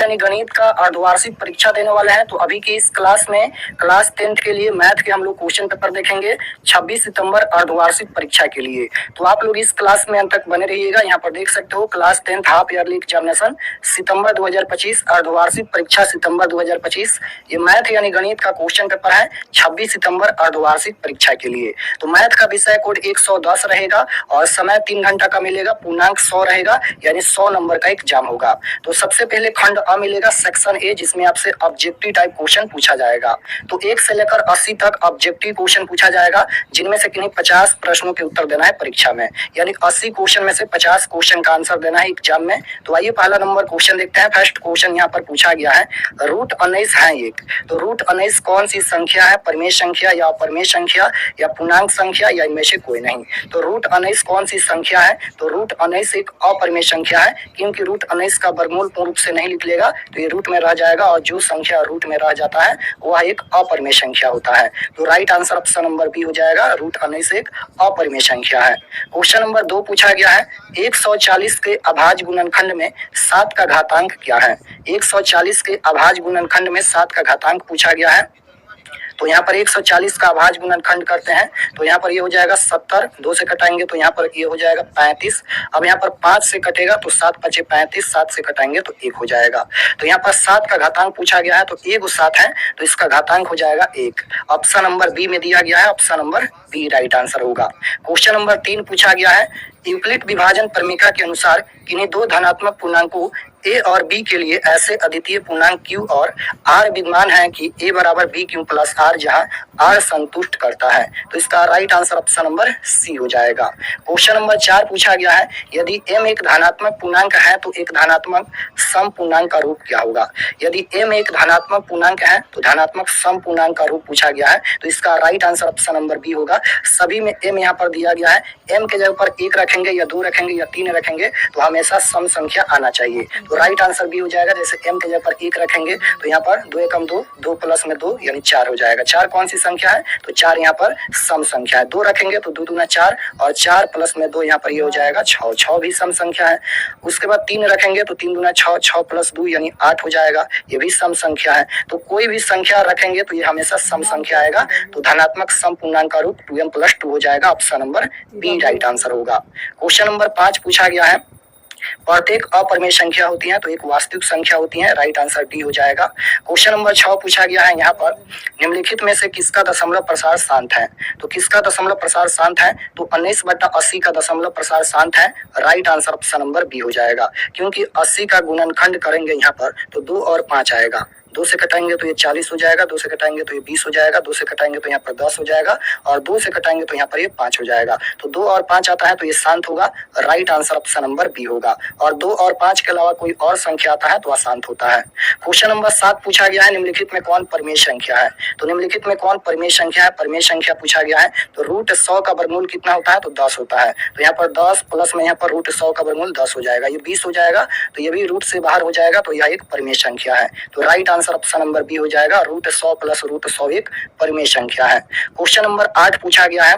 यानी गणित का अर्धवार्षिक परीक्षा देने वाले हैं। तो अभी की इस क्लास में क्लास 10th के लिए मैथ के हम लोग क्वेश्चन पेपर देखेंगे 26 सितंबर अर्धवार्षिक परीक्षा के लिए। तो आप लोग इस क्लास में अंत तक बने रहिएगा। यहाँ पर देख सकते हो class 10th half yearly examination सितंबर 2025, अर्धवार्षिक परीक्षा सितंबर 2025। ये मैथ यानी गणित का क्वेश्चन पेपर है 26 सितंबर अर्धवार्षिक परीक्षा के लिए। तो मैथ का विषय कोड 110 रहेगा और समय 3 घंटा का मिलेगा, पूर्णांक 100 रहेगा, यानी 100 नंबर का एग्जाम होगा। तो सबसे पहले खंड अ मिलेगा सेक्शन ए, जिसमें आपसे ऑब्जेक्टिव टाइप क्वेश्चन पूछा जाएगा। तो 1 से लेकर 80 तक ऑब्जेक्टिव क्वेश्चन पूछा जाएगा, जिनमें से किन्हीं 50 प्रश्नों के उत्तर देना है परीक्षा में, यानी 80 क्वेश्चन में से 50 क्वेश्चन का आंसर देना है एग्जाम में। तो आइए पहला नंबर क्वेश्चन देखते हैं। फर्स्ट क्वेश्चन यहाँ पर पूछा गया है, रूट 19 है एक। तो रूट 19 कौन सी संख्या है? परिमेय संख्या या अपरिमेय संख्या या पूर्णांक संख्या या इनमें से कोई नहीं। तो रूट 19 कौन सी संख्या है? तो रूट 19 एक अपरिमेय संख्या है, क्योंकि रूट 19 का वर्गमूल पूर्ण रूप से नहीं निकलेगा तो ये रूट में रह जाएगा, और जो संख्या रूट में रह जाता है वह एक अपरिमेय संख्या होता है। तो right answer option number B हो जाएगा, रूट 19 एक अपरिमेय संख्या है। क्वेश्चन नंबर 2 पूछा गया है, 140 के अभाज्य गुणनखंड में 7 का घातांक क्या है? 140 के अभाज्य गुणनखंड में 7 का घातांक पूछा गया है। तो यहाँ पर 140 का अभाज्य गुणनखंड करते हैं, तो यहाँ पर ये हो जाएगा 70, 2 से कटाएंगे तो यहाँ पर ये हो जाएगा 35। अब यहाँ पर 5 से कटेगा तो 7 5 35, 7 से कटाएंगे तो 1 हो जाएगा। तो यहाँ पर 7 का घातांक पूछा गया है, तो 1 7 है तो इसका घातांक हो जाएगा 1। ऑप्शन नंबर बी में दिया गया है, option number B right answer होगा। क्वेश्चन नंबर 3 पूछा गया है, यूक्लिड विभाजन प्रमेय के अनुसार किन्हीं दो धनात्मक पूर्णांकों ए और बी के लिए ऐसे अद्वितीय पूर्णांक क्यू और आर विद्यमान है कि ए बराबर बी क्यू प्लस आर, जहां आर संतुष्ट करता है। तो इसका right answer option number C हो जाएगा। क्वेश्चन नंबर 4 पूछा गया है, यदि एम एक धनात्मक पूर्णांक है तो एक धनात्मक सम पूर्णांक का रूप क्या होगा? यदि एम एक धनात्मक पूर्णांक है तो धनात्मक सम पूर्णांक का रूप पूछा गया है, तो इसका right answer option number B होगा। सभी में एम यहाँ पर दिया गया है, एम के जगह पर 1 रखेंगे या 2 रखेंगे या 3 रखेंगे तो हमेशा सम संख्या आना चाहिए। तो राइट आंसर बी हो जाएगा। जैसे एम के जगह पर 1 रखेंगे तो यहाँ पर 2 एकम 2, 2 प्लस में 2 यानी 4 हो जाएगा। 4 कौन सी संख्या है? तो 4 यहाँ पर सम संख्या है। 2 रखेंगे तो 2 दूना 4 और 4 प्लस में 2 यहाँ पर ये हो जाएगा 6, 6 भी सम संख्या है। उसके बाद 3 रखेंगे तो 3 दूना 6, 6 प्लस 2 यानी 8 हो जाएगा, ये भी सम संख्या है। तो कोई भी संख्या रखेंगे तो ये हमेशा सम संख्या आएगा, तो धनात्मक सम पूर्णांक का रूप 2m + 2 हो जाएगा। Option number B right answer होगा। क्वेश्चन नंबर 5 पूछा गया है, प्रत्येक अपरिमेय संख्या होती है तो एक वास्तविक संख्या होती है, राइट आंसर डी हो जाएगा। क्वेश्चन नंबर 6 पूछा गया है, यहाँ पर निम्नलिखित में से किसका दशमलव प्रसार शांत है? तो किसका दशमलव प्रसार शांत है? तो 19/80 का दशमलव प्रसार शांत है, right answer option number B हो जाएगा। क्योंकि 80 का गुणनखंड करेंगे यहाँ पर तो 2 और 5 आएगा, 2 से कटाएंगे तो ये 40 हो जाएगा, 2 से कटाएंगे तो ये 20 हो जाएगा, 2 से कटाएंगे तो यहाँ पर 10 हो जाएगा और 2 से कटाएंगे तो यहाँ पर ये 5 हो जाएगा। तो 2 और 5 आता है तो ये शांत होगा, right answer option number B होगा। और 2 और 5 के अलावा कोई और संख्या आता है तो अशांत होता है। क्वेश्चन नंबर 7 पूछा गया है, निम्नलिखित में कौन परिमेय संख्या है? तो निम्नलिखित में कौन परिमेय संख्या है? परिमेय संख्या पूछा गया है, तो रूट 100 का वर्गमूल कितना होता है? तो 10 होता है। तो यहाँ पर 10 प्लस में यहाँ पर रूट 100 का वर्गमूल 10 हो जाएगा, ये 20 हो जाएगा, तो ये भी रूट से बाहर हो जाएगा, तो यह एक परिमेय संख्या है। तो right answer option number B हो जाएगा, रूट 100 प्लस रूट 100 एक परिमेय संख्या है। क्वेश्चन नंबर 8 पूछा गया है,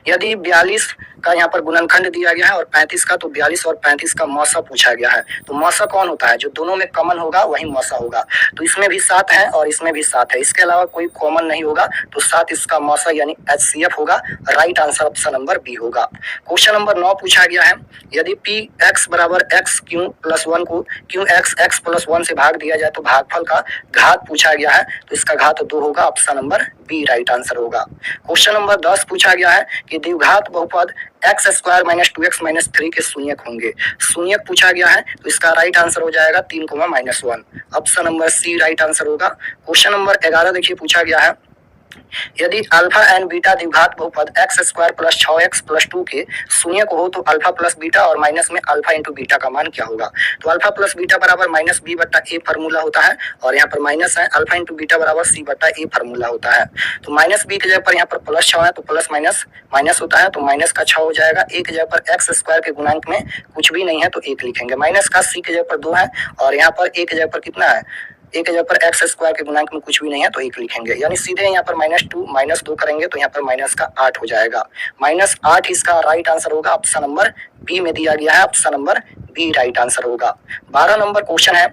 यदि 42 का यहाँ पर गुणनखंड दिया गया है और 35 का, तो 42 और 35 का मौसा पूछा गया है। तो मौसा कौन होता है? जो दोनों में कॉमन होगा वही मौसा होगा। तो इसमें भी 7 है और इसमें भी 7 है, इसके अलावा कोई कॉमन नहीं होगा, तो 7 इसका मौसा यानी HCF होगा, right answer option number B होगा। क्वेश्चन नंबर 9 पूछा गया है, यदि Px बराबर x³ + 1 को qx x + 1 से भाग दिया जाए तो भागफल का घात पूछा गया है, तो इसका घात 2 होगा, option number B right answer होगा। क्वेश्चन नंबर 10 पूछा गया है कि द्विघात बहुपद x² - 2x - 3 के शून्यक होंगे। शून्यक पूछा गया है तो इसका राइट आंसर हो जाएगा 3, -1, option number C right answer होगा। क्वेश्चन नंबर 11 देखिए पूछा गया है, यदि अल्फा एंड बीटा द्विघात बहुपद x² + 6x + 2 के शून्यक हो तो अल्फा प्लस बीटा और माइनस में अल्फा इंटू बीटा का मान क्या होगा? तो अल्फा प्लस बीटा बराबर -b/a फार्मूला होता है, और यहाँ पर माइनस है, अल्फा इंटू बीटा बराबर c/a फार्मूला होता है। तो -b की जगह पर यहाँ पर +6 है तो प्लस माइनस माइनस होता है, तो माइनस का 6 हो जाएगा। a की जगह पर x² के गुणांक में कुछ भी नहीं है तो 1 लिखेंगे, माइनस का c की जगह पर 2 है और यहाँ पर a की जगह पर कितना है? एक जगह पर x² के गुणांक में कुछ भी नहीं है तो 1 लिखेंगे, यानी सीधे यहाँ पर -2 करेंगे तो यहाँ पर माइनस का 8 हो जाएगा। -8 इसका राइट आंसर होगा, ऑप्शन नंबर बी में दिया गया है, option number B right answer होगा। 12 नंबर क्वेश्चन है,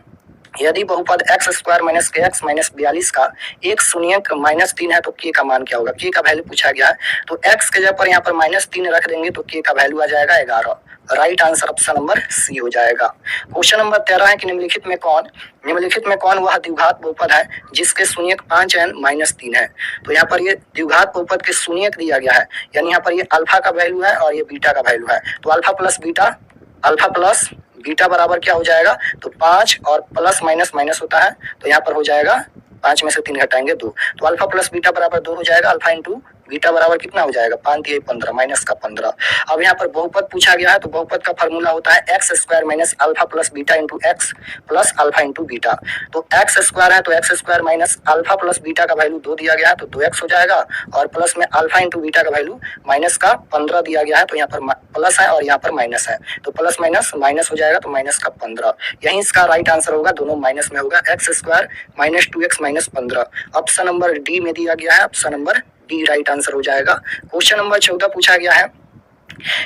यदि बहुपद x square minus K x minus 42 का एक शून्यक -3 है तो के का मान क्या होगा। के का वैल्यू पूछा गया है, तो एक्स के जगह पर यहाँ पर -3 रख देंगे तो के का वैल्यू आ जाएगा 11। Right answer option number C हो जाएगा। क्वेश्चन नंबर 13 है कि निम्नलिखित में कौन वह द्विघात बहुपद है जिसके शून्यक 5 एन -3 है। तो यहाँ पर ये द्विघात बहुपद के शून्यक दिया गया है, यानी यहाँ पर ये अल्फा का वैल्यू है और ये बीटा का वैल्यू है। तो अल्फा प्लस बीटा बराबर क्या हो जाएगा, तो 5 और प्लस माइनस माइनस होता है, तो यहाँ पर हो जाएगा 5 में से 3 घटाएंगे 2, तो अल्फा प्लस बीटा बराबर 2 हो जाएगा। अल्फा इंटू बीटा बराबर कितना हो जाएगा, 5 दिए 15 माइनस का 15। अब यहाँ पर बहुपद पूछा गया है, तो बहुपद का फॉर्मूला होता है x square minus alpha plus beta into x plus alpha into beta. तो एक्स स्क्वायर है तो x square minus alpha plus beta का वैल्यू 2 दिया गया है तो 2x हो जाएगा, और प्लस में अल्फा इंटू बीटा का वैल्यू माइनस का 15 दिया गया है, तो यहाँ पर प्लस है और यहाँ पर माइनस है, तो प्लस माइनस माइनस हो जाएगा, तो माइनस का 15। यही इसका राइट आंसर होगा, दोनों माइनस में होगा। X square minus 2x minus 15 option number D में दिया गया है, option number D right answer हो जाएगा। क्वेश्चन नंबर 14 पूछा गया है,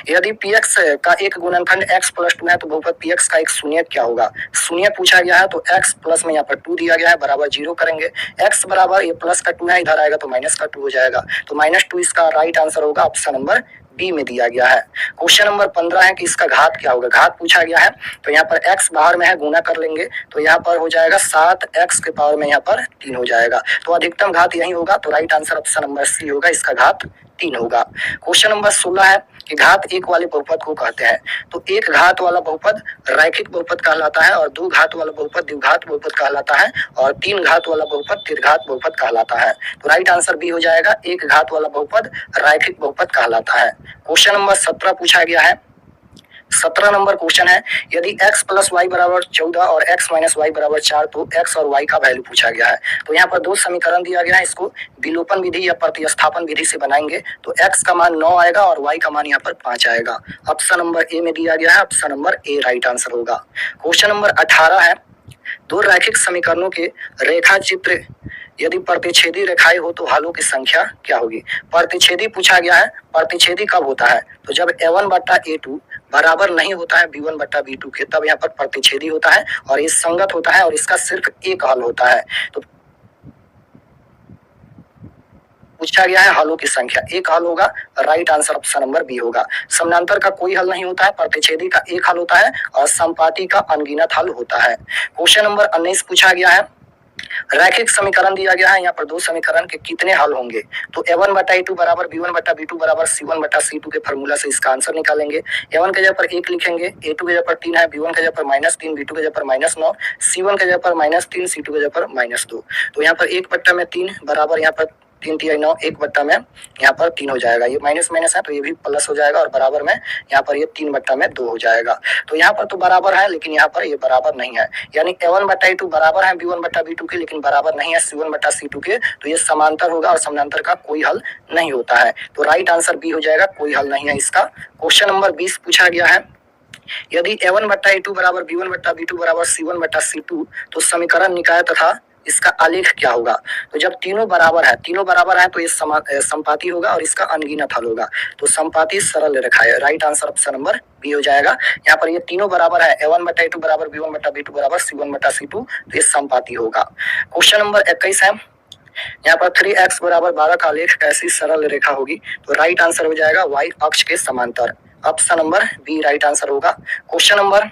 यदि px का एक गुणनखंड x प्लस 2 है तो बहुपद px का एक शून्यक क्या होगा। शून्यक पूछा गया है, तो x प्लस में यहाँ पर 2 दिया गया है बराबर 0 करेंगे, x बराबर ये प्लस का 2 है, इधर आएगा तो माइनस का 2 हो जाएगा, तो -2 इसका राइट आंसर होगा, ऑप्शन नंबर बी में दिया गया है। क्वेश्चन नंबर 15 है कि इसका घात क्या होगा। घात पूछा गया है, तो यहाँ पर x बाहर में है, गुना कर लेंगे तो यहाँ पर हो जाएगा 7x के पावर में यहाँ पर 3 हो जाएगा, तो अधिकतम घात यही होगा, तो right answer option number C होगा, इसका घात 3 होगा। क्वेश्चन नंबर 16 है कि घात एक वाले बहुपद को कहते हैं। तो एक घात वाला बहुपद रैखिक बहुपद कहलाता है, और दो घात वाला बहुपद द्विघात बहुपद कहलाता है, और तीन घात वाला बहुपद त्रिघात बहुपद कहलाता है। तो राइट आंसर बी हो जाएगा, एक घात वाला बहुपद रैखिक बहुपद कहलाता है। क्वेश्चन नंबर 17 पूछा गया है, 17 नंबर क्वेश्चन है, यदि x प्लस वाई बराबर 14 और x माइनस वाई बराबर 4 तो x और y का वैल्यू पूछा गया है। तो यहाँ पर दो समीकरण दिया गया है, इसको विलोपन विधि या प्रतिस्थापन विधि से बनाएंगे तो x का मान 9 आएगा और y का मान यहाँ पर 5 आएगा। ऑप्शन नंबर ए में दिया गया है, option number A right answer होगा। क्वेश्चन नंबर 18 है, दो रैखिक समीकरणों के रेखा चित्र यदि प्रतिच्छेदी रेखाएं हो तो हलों की संख्या क्या होगी। प्रतिच्छेदी पूछा गया है, प्रतिच्छेदी कब होता है, तो जब a1 बट्टा a2 बराबर नहीं होता है b1 बट्टा b2 के, तब यहाँ पर प्रतिच्छेदी होता है और ये संगत होता है और इसका सिर्फ एक हल होता है। तो पूछा गया है हलों की संख्या, एक हल होगा, right answer option number B होगा। समानांतर का कोई हल नहीं होता है, प्रतिच्छेदी का एक हल होता है और संपाती का अनगिनत हल होता है। क्वेश्चन नंबर 19 पूछा गया है, रैखिक समीकरण दिया गया है, यहाँ पर दो समीकरण के कितने हल होंगे। तो a1 बटा a2 बराबर b1 बटा b2 बराबर c1 बटा c2 के फॉर्मूला से इसका आंसर निकालेंगे। a1 के जगह पर 1 लिखेंगे, a2 के जगह पर 3 है, b1 के जगह पर -3, b2 के जगह पर -9, c1 के जगह पर -3, c2 के जगह पर -2। तो यहाँ पर 1 बट्टा में 3 बराबर यहाँ पर 3 3 9, 1 बट्टा में यहाँ पर 3 हो जाएगा, ये माइनस माइनस है तो ये भी प्लस हो जाएगा, और बराबर में यहाँ पर ये 3 बट्टा में 2 हो जाएगा। तो यहाँ पर तो बराबर है लेकिन यहाँ पर ये बराबर नहीं है, यानी a1 बट्टा a2 बराबर है b1 बट्टा b2 के, लेकिन बराबर नहीं है c1 बट्टा c2 के, तो ये समांतर होगा और समानांतर का कोई हल नहीं होता है। तो राइट आंसर बी हो जाएगा, कोई हल नहीं है इसका। क्वेश्चन नंबर 20 पूछा गया है, यदि a1 बट्टा a2 बराबर b1 बट्टा b2 बराबर c1 बट्टा c2 तो समीकरण निकाय तथा इसका आलेख क्या होगा। तो जब तीनों बराबर है तो ये संपाती होगा और इसका अनगिनत हल होगा। तो संपाती सरल रेखा है, right answer option number B हो जाएगा। यहाँ पर ये तीनों बराबर है, a1 बटा a2 बराबर b1 बटा b2 बराबर c1 बटा c2, तो ये संपाती होगा। क्वेश्चन नंबर 21 है, यहाँ पर 3x बराबर 12 का आलेख कैसी सरल रेखा होगी। तो राइट आंसर हो जाएगा y अक्ष के समांतर, option number B right answer होगा। क्वेश्चन नंबर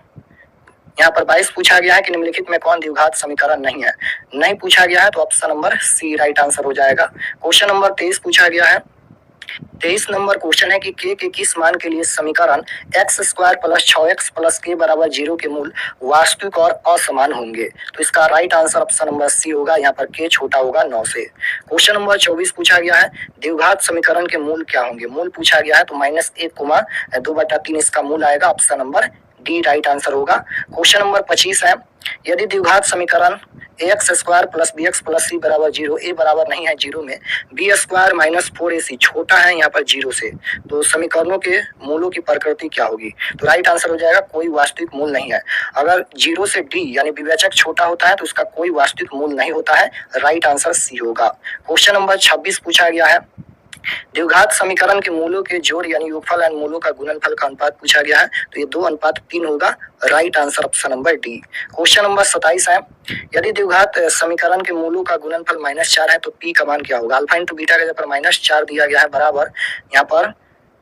यहाँ पर 22 पूछा गया है कि निम्नलिखित में कौन द्विघात समीकरण नहीं पूछा गया है, तो option number C right answer हो जाएगा। क्वेश्चन नंबर 23 पूछा गया है, 23 नंबर क्वेश्चन है कि k के किस मान के लिए समीकरण x square plus 6x plus k बराबर 0 के मूल वास्तविक और असमान होंगे। तो इसका right answer option number C होगा, यहाँ पर k छोटा होगा 9 से। क्वेश्चन नंबर 24 पूछा गया है, द्विघात समीकरण के मूल क्या होंगे। मूल पूछा गया है तो -1, 2/3 इसका मूल आएगा, option number D right answer होगा। क्वेश्चन नंबर 25 है, यदि द्विघात समीकरण ax square plus bx plus c बराबर 0, a बराबर नहीं है 0 में, b स्क्वायर माइनस 4ac छोटा है यहाँ पर 0 से, तो समीकरणों के मूलों की प्रकृति क्या होगी। तो राइट आंसर हो जाएगा कोई वास्तविक मूल नहीं है। अगर 0 से d यानी विवेचक छोटा होता है तो उसका कोई वास्तविक मूल नहीं होता है, राइट आंसर सी होगा। क्वेश्चन नंबर 26 पूछा गया है, द्विघात समीकरण के मूलों के जोड़ यानी योगफल एंड मूलों का गुणनफल का अनुपात पूछा गया है, तो ये 2:3 होगा। Right answer option number D. Question number 27 है, यदि द्विघात समीकरण के मूलों का गुणनफल -4 है तो पी का मान क्या होगा। अल्फा इंटू बीटा के जगह पर -4 दिया गया है बराबर यहाँ पर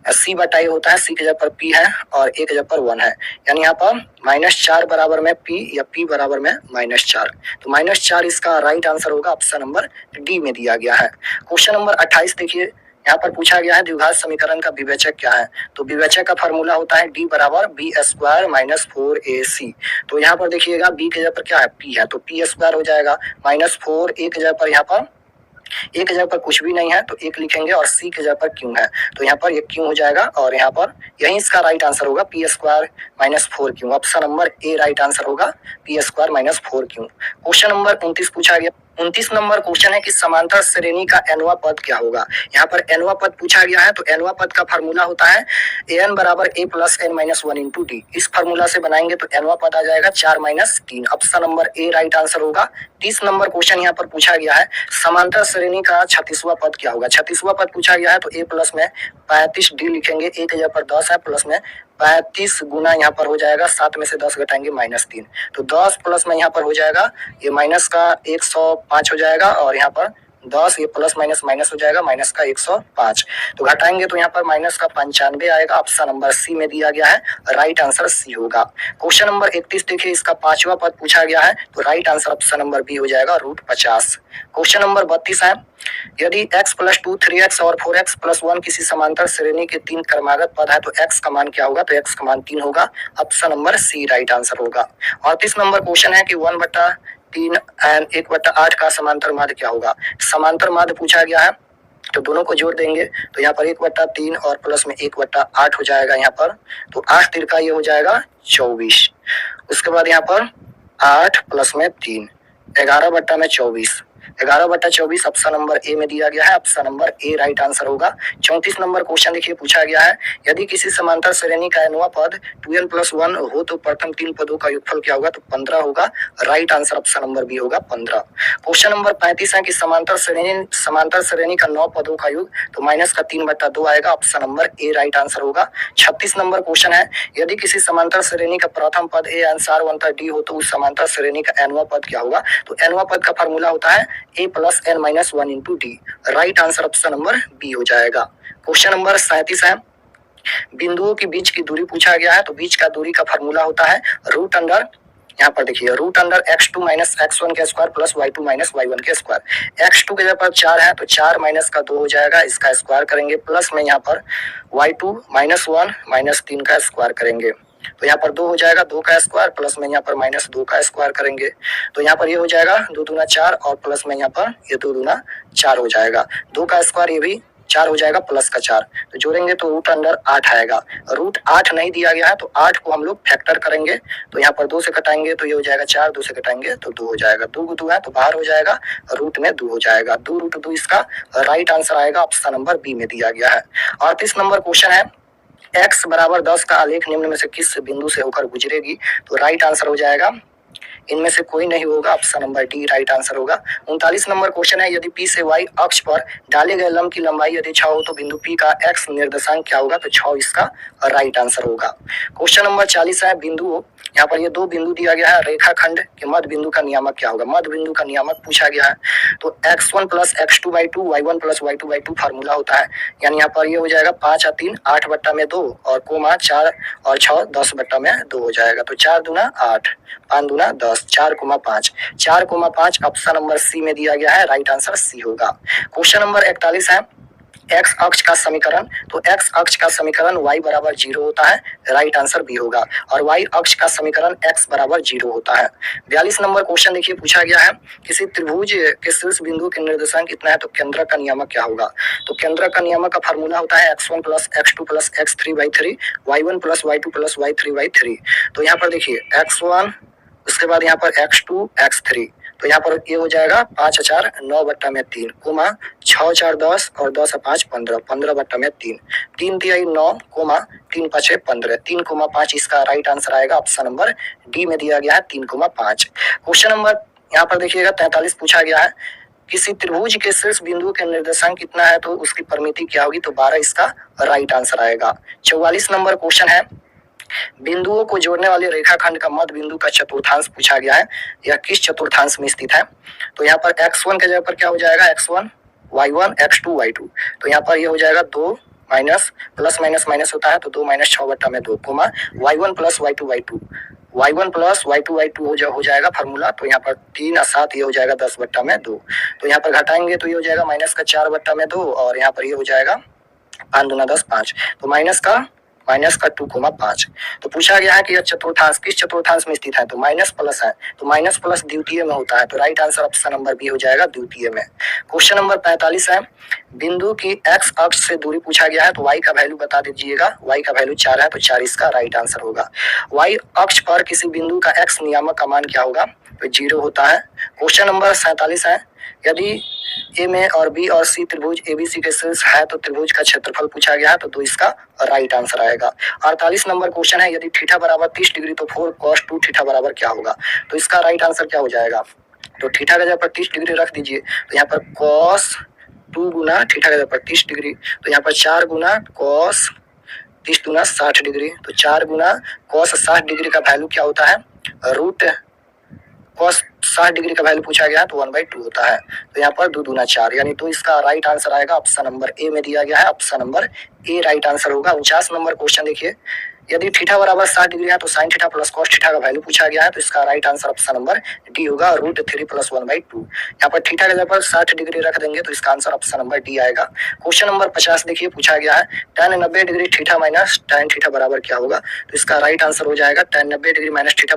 सी बटा ए होता है, सी के जगह पर पी है और ए के जगह पर 1 है, यानी यहाँ पर -4 बराबर में पी या पी बराबर में -4, तो -4 इसका राइट आंसर होगा, ऑप्शन नंबर डी में दिया गया है। क्वेश्चन नंबर 28 देखिए, यहाँ पर पूछा गया है द्विघात समीकरण का विवेचक क्या है, तो विवेचक का फार्मूला होता है डी बराबर बी स्क्वायर माइनस 4ac। तो यहाँ पर देखिएगा बी के जगह पर क्या है, पी है, तो पी स्क्वायर हो जाएगा -4, ए के जगह पर यहाँ पर ए के जगह पर कुछ भी नहीं है तो एक लिखेंगे और सी के जगह पर क्यों है, तो यहाँ पर ये क्यों हो जाएगा और यहाँ पर यही इसका राइट आंसर होगा पी स्क्वायर माइनस 4 क्यों, option number A right answer होगा पी स्क्वायर माइनस 4 क्यों। क्वेश्चन नंबर 29 पूछा गया, 29 नंबर क्वेश्चन है कि समांतर श्रेणी का एनवा पद क्या होगा। यहाँ पर एनवा पद पूछा गया है, तो एनवा पद का फार्मूला होता है एन बराबर A plus N minus 1 into D. इस फार्मूला से बनाएंगे तो एनवा पद आ जाएगा 4 - 3, option number A right answer होगा। 30 नंबर क्वेश्चन यहाँ पर पूछा गया है समांतर श्रेणी का 36वां पद क्या होगा। 36वां पद पूछा गया है तो ए प्लस में 35 डी लिखेंगे, ए के जगह पर 10 है, प्लस में 35 गुना यहाँ पर हो जाएगा 7 में से 10 घटाएंगे -3, तो 10 प्लस में यहाँ पर हो जाएगा ये माइनस का 105 हो जाएगा और यहाँ पर 10 ये प्लस माइनस माइनस हो जाएगा माइनस का 105, तो घटाएंगे तो यहाँ पर माइनस का 95 आएगा, ऑप्शन नंबर सी में दिया गया है, राइट आंसर सी होगा। क्वेश्चन नंबर 31 देखिए, इसका 5वां पद पूछा गया है तो right answer option number B हो जाएगा √50। क्वेश्चन नंबर 32 है, यदि x + 2 3x और 4x + 1 किसी समांतर श्रेणी के 3 क्रमागत पद है तो x का मान क्या होगा, तो x का मान 3 होगा, option number C right answer होगा। 38 नंबर क्वेश्चन है कि 1/3 एंड 1/8 का समांतर माध्य क्या होगा। समांतर माध्य पूछा गया है तो दोनों को जोड़ देंगे तो यहाँ पर 1/3 और प्लस में 1/8 हो जाएगा यहाँ पर, तो 8 तिरका ये हो जाएगा 24, उसके बाद यहाँ पर 8 प्लस में 3 11/24, 11/24 ऑप्शन नंबर ए में दिया गया है, option number A right answer होगा। 34 नंबर क्वेश्चन देखिए पूछा गया है, यदि किसी समांतर श्रेणी का nवां पद 2n + 1 हो तो प्रथम 3 पदों का योगफल क्या होगा, तो 15 होगा, right answer option number B होगा 15। क्वेश्चन नंबर 35 है कि समांतर श्रेणी का 9 पदों का योग तो -3/2 आएगा, option number A right answer होगा। 36 नंबर क्वेश्चन है, यदि किसी समांतर श्रेणी का प्रथम पद ए अनुसार अंतर डी हो तो उस समांतर श्रेणी का nवां पद क्या होगा, तो nवां पद का फार्मूला होता है a + n - 1 into D, right answer option number B हो जाएगा। क्वेश्चन नंबर 37 है, बिंदुओं के बीच की दूरी पूछा गया है तो बीच का दूरी का फार्मूला होता है √, यहाँ पर देखिए √(x2 - x1 के स्क्वायर प्लस y2 - y1 के स्क्वायर। x2 के जगह पर 4 है तो 4 माइनस का 2 हो जाएगा, इसका स्क्वायर करेंगे, प्लस में यहाँ पर y2 - 1 - 3 का स्क्वायर करेंगे, तो यहाँ पर 2 हो जाएगा, 2 का स्क्वायर, प्लस में यहाँ पर -2 का स्क्वायर करेंगे, तो यहाँ पर ये हो जाएगा 2 दूना 4 और प्लस में यहाँ पर ये 2 दूना 4 हो जाएगा, 2 का स्क्वायर ये भी 4 हो जाएगा, प्लस का 4, तो जोड़ेंगे तो √8 आएगा। √8 नहीं दिया गया है तो 8 को हम लोग फैक्टर करेंगे, तो यहाँ पर 2 से घटाएंगे तो ये हो जाएगा 4, 2 से घटाएंगे तो 2 हो जाएगा, 2 को 2 है तो बाहर हो जाएगा, रूट में 2 हो जाएगा, 2√2 इसका राइट आंसर आएगा, ऑप्शन नंबर बी में दिया गया है। 38 नंबर क्वेश्चन है, x बराबर 10 का आलेख निम्न में से किस बिंदु से होकर गुजरेगी, तो राइट आंसर हो जाएगा इनमें से कोई नहीं होगा, option number D right answer होगा। 39 नंबर क्वेश्चन है, यदि P से Y अक्ष पर डाले गए लंब की लंबाई यदि 6 हो तो बिंदु P का x निर्देशांक क्या होगा, तो 6 इसका राइट आंसर होगा। क्वेश्चन नंबर 40 है, बिंदु यहाँ पर ये 2 बिंदु दिया गया है, रेखाखंड के मध्य बिंदु का नियामक क्या होगा, मध्य बिंदु का नियामक पूछा गया है, तो x1 + x2/2 y1 + y2/2 formula होता है, यानी यहाँ पर ये हो जाएगा 5 और 3 8/2 और कोमा 4 और 6 10/2 हो जाएगा, तो 4 दूना 8 5 दूना 10 4,5 4,5 ऑप्शन नंबर सी में दिया गया है, राइट आंसर सी होगा। क्वेश्चन नंबर 41 है, x अक्ष का समीकरण, तो x अक्ष का समीकरण y बराबर 0 होता है, राइट आंसर बी होगा, और y अक्ष का समीकरण x बराबर 0 होता है। 42 नंबर क्वेश्चन देखिए पूछा गया है, किसी त्रिभुज के शीर्ष बिंदु के निर्देशांक कितना है तो केंद्र का नियामक क्या होगा, तो केंद्र का नियामक का फार्मूला होता है x1 + x2 + x3/3 y1 + y2 + y3/3, तो यहाँ पर देखिए x1 उसके बाद यहाँ पर x2 x3, तो यहाँ पर ये हो जाएगा 5 और 4 9/3 कोमा 6 और 4 10 और 10 और 5 15 15/3 3 तिहाई 9 कोमा 3 5 15 3,5 इसका राइट आंसर आएगा, ऑप्शन नंबर डी में दिया गया है 3,5। क्वेश्चन नंबर यहाँ पर देखिएगा 43 पूछा गया है, किसी त्रिभुज के शीर्ष बिंदु के निर्देशांक कितना है तो उसकी परिमिति क्या होगी, तो 12 इसका राइट आंसर आएगा। 44 नंबर क्वेश्चन है, बिंदुओं को जोड़ने वाले रेखाखंड का मध्य बिंदु का चतुर्थांश पूछा गया है, यह किस चतुर्थांश में स्थित है। तो यहाँ पर x1 के जगह पर क्या हो जाएगा, x1 y1 x2 y2। तो यहाँ पर ये हो जाएगा 2 माइनस प्लस माइनस माइनस होता है तो 2 माइनस 6 बट्टा में 2 coma y1 plus y2 y2, y1 plus y2 y2 हो जाएगा फार्मूला। तो यहाँ पर 3 और 7 ये हो जाएगा 10 बट्टा में 2। तो यहाँ पर घटाएंगे तो ये हो जाएगा माइनस का 4 बट्टा में 2 और यहाँ पर ये हो जाएगा 5 दूना 10 5। तो माइनस का 2,5। तो पूछा गया है कि यह चतुर्थांश किस चतुर्थांश में स्थित है, तो माइनस प्लस है, तो माइनस प्लस द्वितीय में होता है, तो right answer option number B हो जाएगा द्वितीय में। क्वेश्चन नंबर 45 है, बिंदु की एक्स अक्ष से दूरी पूछा गया है, तो y का वैल्यू बता दीजिएगा। y का वैल्यू 4 है, तो 4 इसका राइट आंसर होगा। y अक्ष पर किसी बिंदु का x नियामक का मान क्या होगा, तो 0 होता है। क्वेश्चन नंबर 47 है, यदि ए में और बी और सी त्रिभुज एबीसी के शीर्ष है तो त्रिभुज का क्षेत्रफल पूछा गया है, तो 2 इसका राइट आंसर आएगा। 48 नंबर क्वेश्चन है, यदि थीटा बराबर 30 डिग्री तो 4 cos 2 थीटा बराबर क्या होगा, तो इसका राइट आंसर क्या हो जाएगा। तो थीटा के जगह पर 30 डिग्री रख दीजिए, तो यहाँ पर cos 2 गुना थीटा के जगह पर 30 डिग्री, तो यहाँ पर 4 गुना cos 30 गुना 60 डिग्री, तो 4 गुना cos 60 डिग्री का वैल्यू क्या होता है, रूट cos 60 डिग्री का वैल्यू पूछा गया है तो 1/2 होता है। तो यहाँ पर 2 दूना 4, यानी तो इसका राइट आंसर आएगा ऑप्शन नंबर ए में दिया गया है, option number A right answer होगा। 49 नंबर क्वेश्चन देखिए, यदि थीटा बराबर 60 डिग्री है तो sine theta plus cos theta का वैल्यू पूछा गया है, तो इसका right answer option number D होगा, √3 + 1/2। यहाँ पर थीटा के जगह पर 60 डिग्री रख देंगे तो इसका आंसर ऑप्शन नंबर डी आएगा। क्वेश्चन नंबर 50 देखिए, पूछा गया है tan 90 degree theta minus tan theta बराबर क्या होगा, तो इसका राइट आंसर हो जाएगा tan 90 डिग्री माइनस थीटा